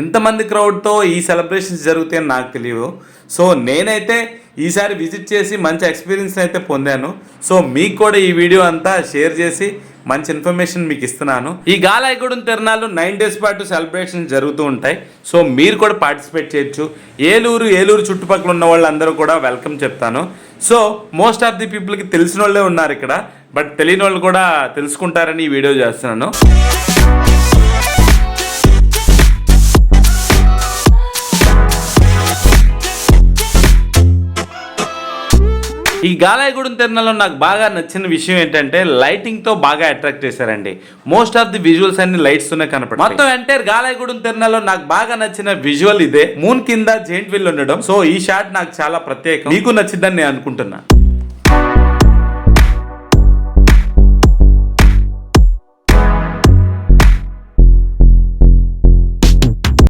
ఎంతమంది క్రౌడ్తో ఈ సెలబ్రేషన్స్ జరుగుతాయని నాకు తెలియదు. సో నేనైతే ఈసారి విజిట్ చేసి మంచి ఎక్స్పీరియన్స్ అయితే పొందాను. సో మీకు కూడా ఈ వీడియో అంతా షేర్ చేసి మంచి ఇన్ఫర్మేషన్ మీకు ఇస్తున్నాను. ఈ గాలాయగూడెం తిరణాలు 9 days పాటు సెలబ్రేషన్స్ జరుగుతూ ఉంటాయి. సో మీరు కూడా పార్టిసిపేట్ చేయొచ్చు. ఏలూరు చుట్టుపక్కల ఉన్న వాళ్ళందరూ కూడా వెల్కమ్ చెప్తాను. సో మోస్ట్ ఆఫ్ ది పీపుల్కి తెలిసిన వాళ్ళే ఉన్నారు ఇక్కడ, బట్ తెలియని వాళ్ళు కూడా తెలుసుకుంటారని ఈ వీడియో చేస్తున్నాను. ఈ గాలాయగూడెం తిరణాల్లో నాకు బాగా నచ్చిన విషయం ఏంటంటే లైటింగ్తో బాగా అట్రాక్ట్ చేశారండి. మోస్ట్ ఆఫ్ ది విజువల్స్ అన్ని లైట్స్తోనే కనపడతాయి. మొత్తం ఎంటైర్ గాలాయగూడెం తిరణాల్లో నాకు బాగా నచ్చిన విజువల్ ఇదే. మూన్ కింద జెయింట్ వీల్ ఉండడం. సో ఈ షాట్ నాకు చాలా ప్రత్యేకం. మీకు నచ్చిందని నేను అనుకుంటున్నా.